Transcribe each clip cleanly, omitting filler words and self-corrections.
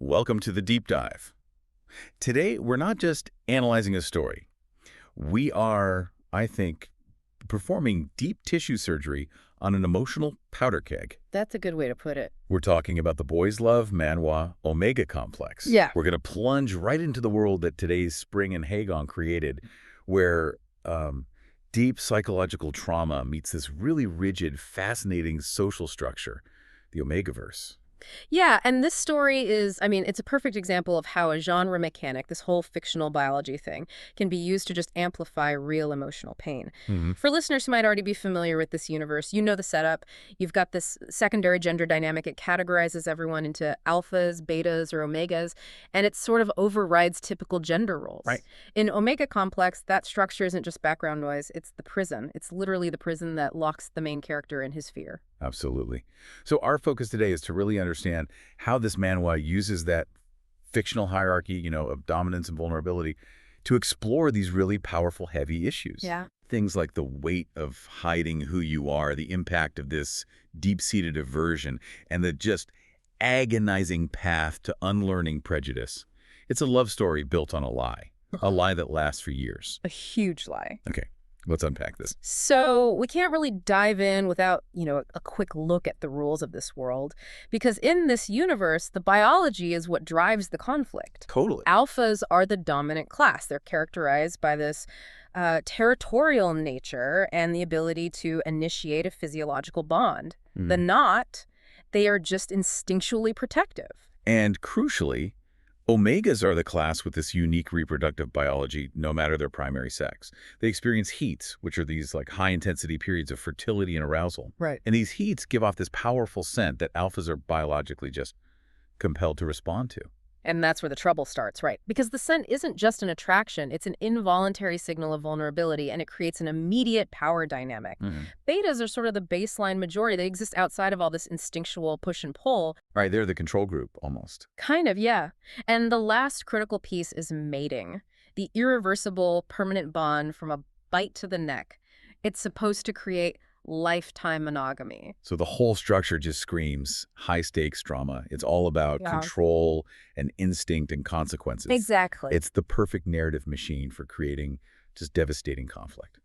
Welcome to the deep dive. Today, we're not just analyzing a story. We are, I think, performing deep tissue surgery on an emotional powder keg. That's a good way to put it. We're talking about the boys' love Manhwa Omega complex. Yeah. We're going to plunge right into the world that Today's Spring and Hagong created, where deep psychological trauma meets this really rigid, fascinating social structure, the Omegaverse. Yeah, and this story is, it's a perfect example of how a genre mechanic, this whole fictional biology thing, can be used to just amplify real emotional pain. For listeners who might already be familiar with this universe, you know the setup. You've got this secondary gender dynamic. It categorizes everyone into alphas, betas, or omegas, and it sort of overrides typical gender roles. Right. In Omega Complex, that structure isn't just background noise, it's the prison. It's literally the prison that locks the main character in his fear. Absolutely. So our focus today is to really understand how this manhwa uses that fictional hierarchy, of dominance and vulnerability to explore these really powerful, heavy issues. Yeah. Things like the weight of hiding who you are, the impact of this deep-seated aversion, and the just agonizing path to unlearning prejudice. It's a love story built on a lie that lasts for years. A huge lie. Okay. Let's unpack this. So we can't really dive in without, a quick look at the rules of this world, because in this universe, the biology is what drives the conflict. Totally. Alphas are the dominant class. They're characterized by this territorial nature and the ability to initiate a physiological bond. The not, they are just instinctually protective. And crucially, Omegas are the class with this unique reproductive biology, no matter their primary sex. They experience heats, which are these high-intensity periods of fertility and arousal. Right. And these heats give off this powerful scent that alphas are biologically just compelled to respond to. And that's where the trouble starts, right? Because the scent isn't just an attraction, it's an involuntary signal of vulnerability, and it creates an immediate power dynamic. Betas are sort of the baseline majority. They exist outside of all this instinctual push and pull. Right, they're the control group, almost. Kind of, yeah. And the last critical piece is mating, the irreversible, permanent bond from a bite to the neck. It's supposed to create lifetime monogamy. So the whole structure just screams high-stakes drama. It's all about control and instinct and consequences. Exactly. It's the perfect narrative machine for creating just devastating conflict.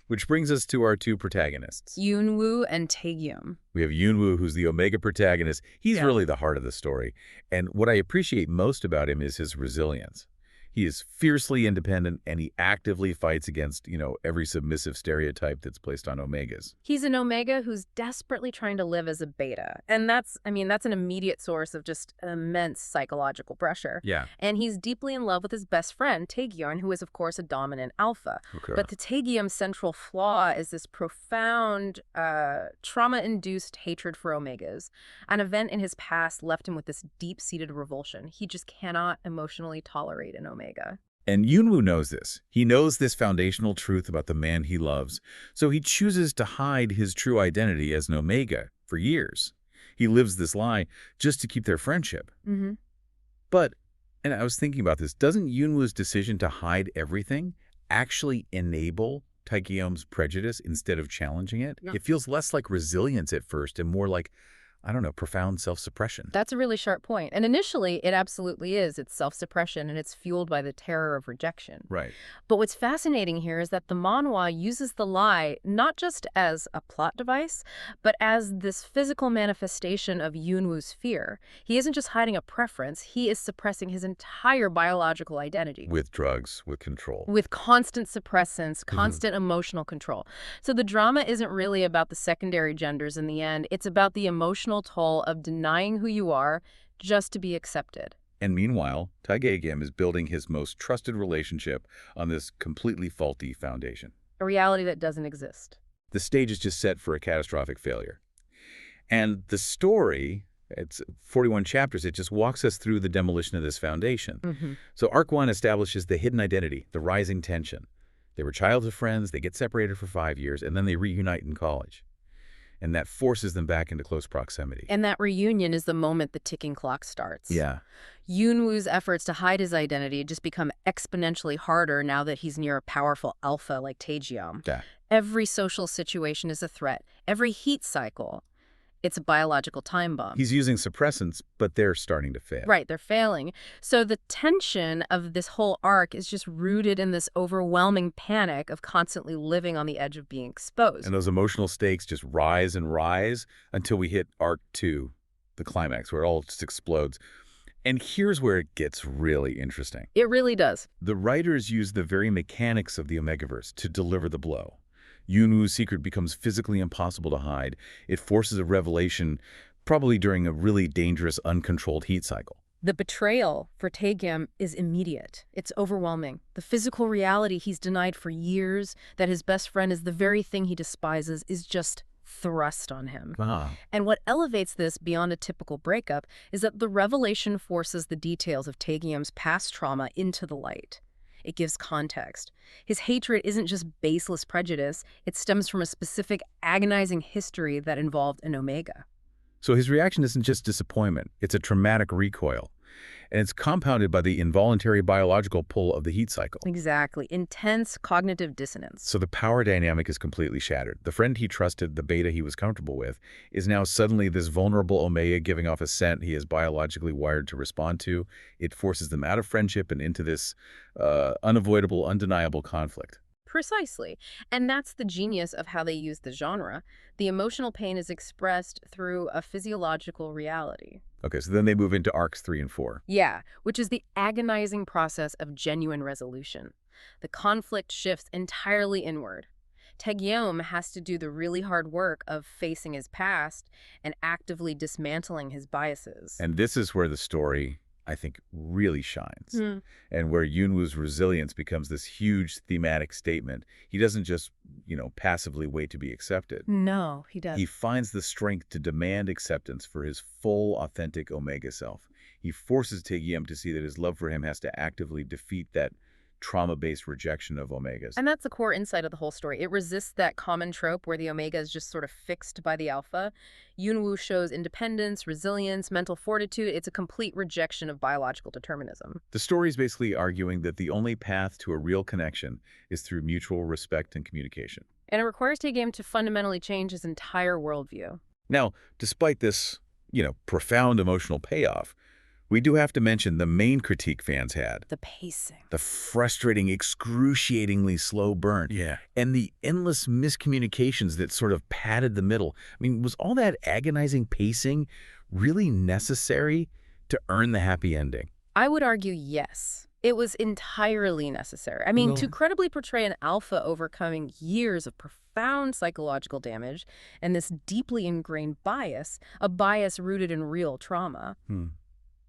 Which brings us to our two protagonists. Yoon-woo and Taegyeom. We have Yoon-woo, who's the Omega protagonist. He's really the heart of the story. And what I appreciate most about him is his resilience. He is fiercely independent, and he actively fights against, every submissive stereotype that's placed on Omegas. He's an Omega who's desperately trying to live as a Beta. And that's an immediate source of just immense psychological pressure. Yeah. And he's deeply in love with his best friend, Taegyeom, who is, of course, a dominant alpha. Okay. But the Taegyeom's central flaw is this profound, trauma-induced hatred for Omegas. An event in his past left him with this deep-seated revulsion. He just cannot emotionally tolerate an Omega. And Yoon-woo knows this. He knows this foundational truth about the man he loves, so he chooses to hide his true identity as an Omega for years. He lives this lie just to keep their friendship. But, and I was thinking about this, doesn't Yoon-woo's decision to hide everything actually enable Taegyeom's prejudice instead of challenging it? Yeah. It feels less like resilience at first and more like, profound self-suppression. That's a really sharp point. And initially, it absolutely is. It's self-suppression, and it's fueled by the terror of rejection. Right. But what's fascinating here is that the manhwa uses the lie not just as a plot device, but as this physical manifestation of Yoon-woo's fear. He isn't just hiding a preference, he is suppressing his entire biological identity. With drugs, with control. With constant suppressants, constant emotional control. So the drama isn't really about the secondary genders in the end. It's about the emotional toll of denying who you are just to be accepted. And meanwhile, Taegyeom is building his most trusted relationship on this completely faulty foundation. A reality that doesn't exist. The stage is just set for a catastrophic failure. And the story, it's 41 chapters, it just walks us through the demolition of this foundation. So Arc 1 establishes the hidden identity, the rising tension. They were childhood friends, they get separated for 5 years, and then they reunite in college. And that forces them back into close proximity. And that reunion is the moment the ticking clock starts. Yeah. Yoon-woo's efforts to hide his identity just become exponentially harder now that he's near a powerful alpha like Taegyeom. Yeah. Every social situation is a threat. Every heat cycle. It's a biological time bomb. He's using suppressants, but they're starting to fail. Right, they're failing. So the tension of this whole arc is just rooted in this overwhelming panic of constantly living on the edge of being exposed. And those emotional stakes just rise and rise until we hit Arc 2, the climax, where it all just explodes. And here's where it gets really interesting. It really does. The writers use the very mechanics of the Omegaverse to deliver the blow. Yoon-woo's secret becomes physically impossible to hide. It forces a revelation, probably during a really dangerous, uncontrolled heat cycle. The betrayal for Taegyeom is immediate. It's overwhelming. The physical reality he's denied for years, that his best friend is the very thing he despises, is just thrust on him. And what elevates this beyond a typical breakup is that the revelation forces the details of Taegyeom's past trauma into the light. It gives context. His hatred isn't just baseless prejudice, it stems from a specific agonizing history that involved an Omega. So his reaction isn't just disappointment, it's a traumatic recoil. And it's compounded by the involuntary biological pull of the heat cycle. Exactly. Intense cognitive dissonance. So the power dynamic is completely shattered. The friend he trusted, the beta he was comfortable with, is now suddenly this vulnerable Omega giving off a scent he is biologically wired to respond to. It forces them out of friendship and into this unavoidable, undeniable conflict. Precisely. And that's the genius of how they use the genre. The emotional pain is expressed through a physiological reality. Okay, so then they move into arcs 3 and 4. Yeah, which is the agonizing process of genuine resolution. The conflict shifts entirely inward. Taegyeom has to do the really hard work of facing his past and actively dismantling his biases. And this is where the story, I think, really shines. And where Yoon-woo's resilience becomes this huge thematic statement. He doesn't just, passively wait to be accepted. No, he doesn't. He finds the strength to demand acceptance for his full, authentic Omega self. He forces Taegyeom to see that his love for him has to actively defeat that trauma-based rejection of Omegas. And that's the core insight of the whole story. It resists that common trope where the Omega is just sort of fixed by the Alpha. Yoon-woo shows independence, resilience, mental fortitude. It's a complete rejection of biological determinism. The story is basically arguing that the only path to a real connection is through mutual respect and communication. And it requires Taegyeom to fundamentally change his entire worldview. Now, despite this, profound emotional payoff, we do have to mention the main critique fans had. The pacing. The frustrating, excruciatingly slow burn. Yeah. And the endless miscommunications that sort of padded the middle. I mean, was all that agonizing pacing really necessary to earn the happy ending? I would argue yes. It was entirely necessary. I mean, to credibly portray an Alpha overcoming years of profound psychological damage and this deeply ingrained bias, a bias rooted in real trauma.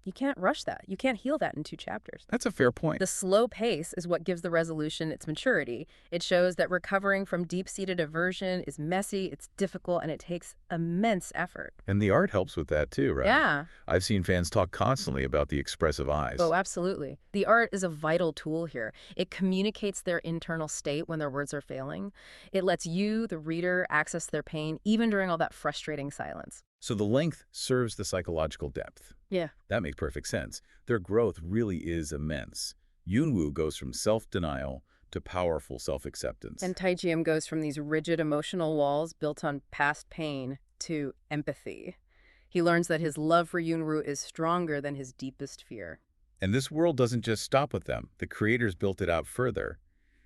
You can't rush that. You can't heal that in 2 chapters. That's a fair point. The slow pace is what gives the resolution its maturity. It shows that recovering from deep-seated aversion is messy, it's difficult, and it takes immense effort. And the art helps with that too, right? Yeah. I've seen fans talk constantly about the expressive eyes. Oh, absolutely. The art is a vital tool here. It communicates their internal state when their words are failing. It lets you, the reader, access their pain, even during all that frustrating silence. So the length serves the psychological depth. Yeah. That makes perfect sense. Their growth really is immense. Yoon-woo goes from self-denial to powerful self-acceptance. And Taegyeom goes from these rigid emotional walls built on past pain to empathy. He learns that his love for Yoon-woo is stronger than his deepest fear. And this world doesn't just stop with them. The creators built it out further.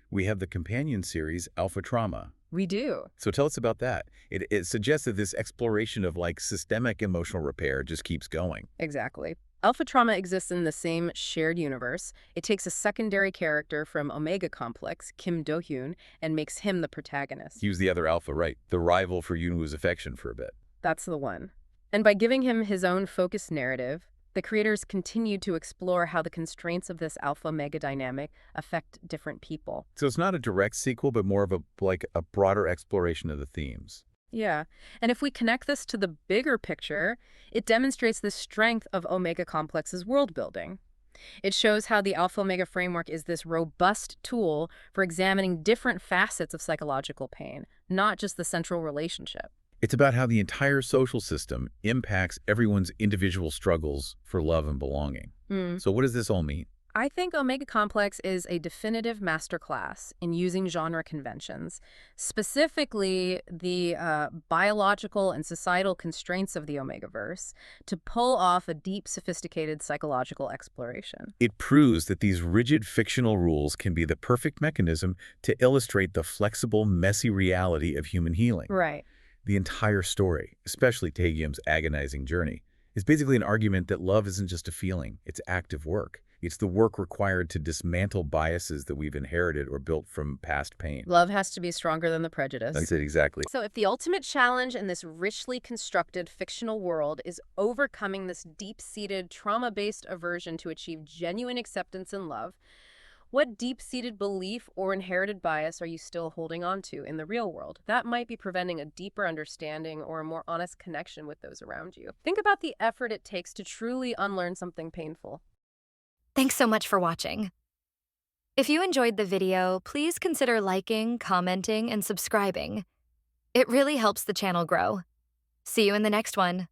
We have the companion series, Alpha Trauma. We do. So tell us about that. It suggests that this exploration of systemic emotional repair just keeps going. Exactly. Alpha Trauma exists in the same shared universe. It takes a secondary character from Omega Complex, Kim Do-hyun, and makes him the protagonist. He was the other Alpha, right? The rival for Yoon-woo's affection for a bit. That's the one. And by giving him his own focused narrative, the creators continue to explore how the constraints of this alpha-omega dynamic affect different people. So it's not a direct sequel, but more of a broader exploration of the themes. Yeah. And if we connect this to the bigger picture, it demonstrates the strength of Omega Complex's world building. It shows how the alpha-omega framework is this robust tool for examining different facets of psychological pain, not just the central relationship. It's about how the entire social system impacts everyone's individual struggles for love and belonging. So what does this all mean? I think Omega Complex is a definitive masterclass in using genre conventions, specifically the biological and societal constraints of the Omegaverse, to pull off a deep, sophisticated psychological exploration. It proves that these rigid fictional rules can be the perfect mechanism to illustrate the flexible, messy reality of human healing. Right. The entire story, especially Taegyeom's agonizing journey, is basically an argument that love isn't just a feeling, it's active work. It's the work required to dismantle biases that we've inherited or built from past pain. Love has to be stronger than the That's prejudice. it, exactly. So if the ultimate challenge in this richly constructed fictional world is overcoming this deep-seated, trauma-based aversion to achieve genuine acceptance and love, what deep-seated belief or inherited bias are you still holding on to in the real world? That might be preventing a deeper understanding or a more honest connection with those around you. Think about the effort it takes to truly unlearn something painful. Thanks so much for watching. If you enjoyed the video, please consider liking, commenting, and subscribing. It really helps the channel grow. See you in the next one.